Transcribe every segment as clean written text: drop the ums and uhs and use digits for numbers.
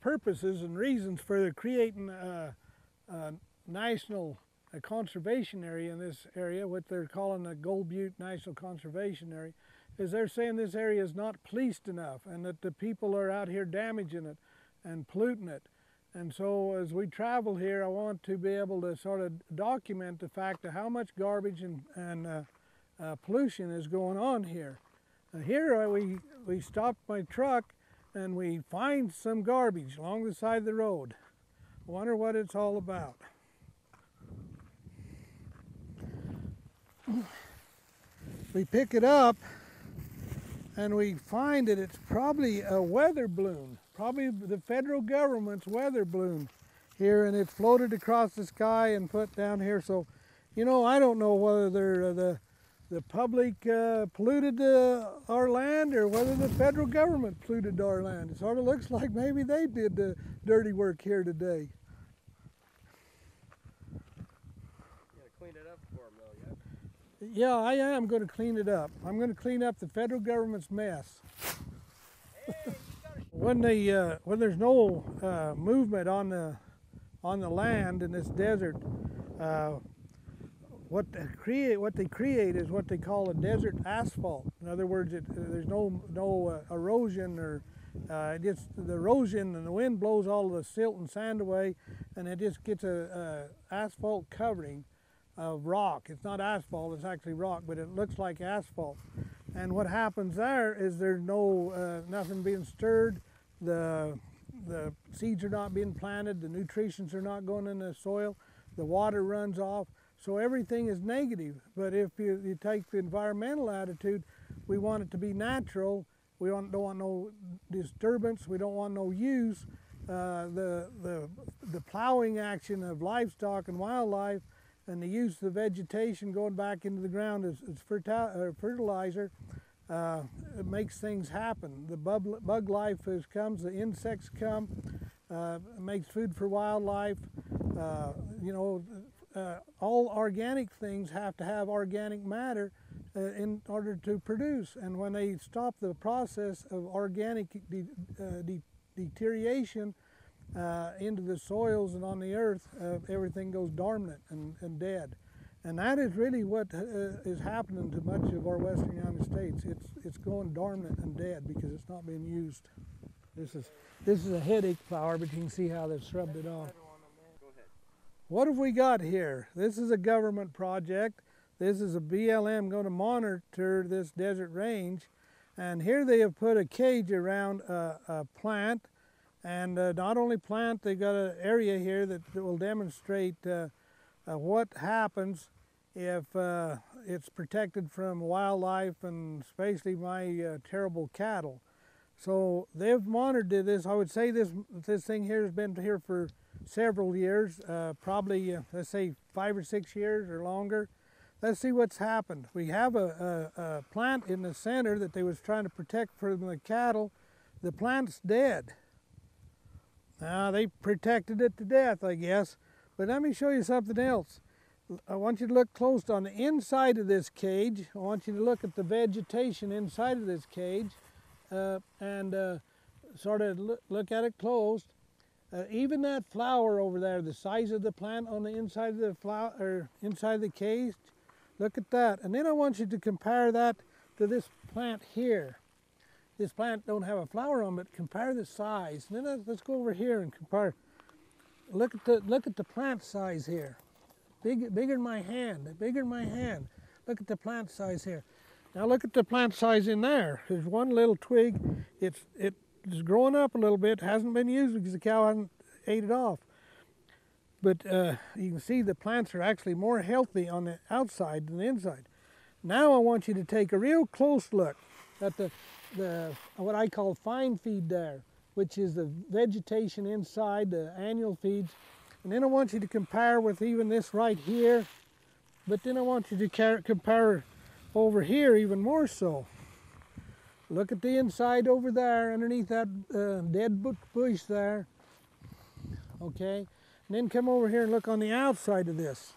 purposes and reasons for creating a national conservation area in this area, what they're calling the Gold Butte National Conservation Area, is they're saying this area is not policed enough and that the people are out here damaging it and polluting it. And so as we travel here, I want to be able to sort of document the fact of how much garbage and pollution is going on here. Here we stopped my truck and we find some garbage along the side of the road. I wonder what it's all about. We pick it up and we find that it's probably a weather balloon, probably the federal government's weather balloon here, and it's floated across the sky and put down here. So, you know, I don't know whether the public polluted our land or whether the federal government polluted our land. It sort of looks like maybe they did the dirty work here today. You gotta clean it up for them though, yeah? Yeah, I am going to clean it up. I'm going to clean up the federal government's mess. Hey, When there's no movement on the land in this desert, what they create is what they call a desert asphalt. In other words, there's no erosion, or just the erosion, and the wind blows all of the silt and sand away, and it just gets a asphalt covering of rock. It's not asphalt, it's actually rock, but it looks like asphalt. And what happens there is there's no nothing being stirred. The seeds are not being planted. The nutrients are not going in the soil. The water runs off. So everything is negative. But if you take the environmental attitude, we want it to be natural. We don't want no disturbance. We don't want no use. The plowing action of livestock and wildlife, and the use of the vegetation going back into the ground as fertilizer, it makes things happen. The bug life comes, the insects come, it makes food for wildlife. You know, all organic things have to have organic matter in order to produce. And when they stop the process of organic deterioration into the soils and on the earth, everything goes dormant and dead. And that is really what is happening to much of our western United States. It's going dormant and dead because it's not being used. This is a headache flower, but you can see how they've scrubbed it off. What have we got here? This is a government project. This is a BLM going to monitor this desert range. And here they have put a cage around a plant. And not only plant, they've got an area here that will demonstrate what happens if it's protected from wildlife and especially my terrible cattle. So they've monitored this. I would say this thing here has been here for several years, probably let's say 5 or 6 years or longer. Let's see what's happened. We have a plant in the center that they was trying to protect from the cattle. The plant's dead. Now they protected it to death, I guess. But let me show you something else. I want you to look close on the inside of this cage. I want you to look at the vegetation inside of this cage and sort of look at it close. Even that flower over there, the size of the plant on the inside of the flower or inside the cage, look at that. And then I want you to compare that to this plant here. This plant don't have a flower on, but compare the size. And then let's go over here and compare. Look at the plant size here. Bigger than my hand. Bigger than my hand. Look at the plant size here. Now look at the plant size in there. There's one little twig. It's growing up a little bit. Hasn't been used because the cow hasn't ate it off. But you can see the plants are actually more healthy on the outside than the inside. Now I want you to take a real close look at the what I call fine feed there, which is the vegetation inside, the annual feeds. And then I want you to compare with even this right here, but then I want you to compare over here even more so. Look at the inside over there, underneath that dead bush there. Okay, and then come over here and look on the outside of this.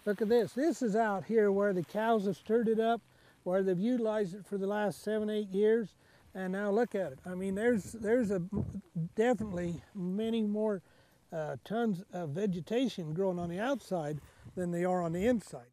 Look at this. This is out here where the cows have stirred it up, where they've utilized it for the last 7, 8 years. And now look at it. I mean, there's definitely many more tons of vegetation growing on the outside than they are on the inside.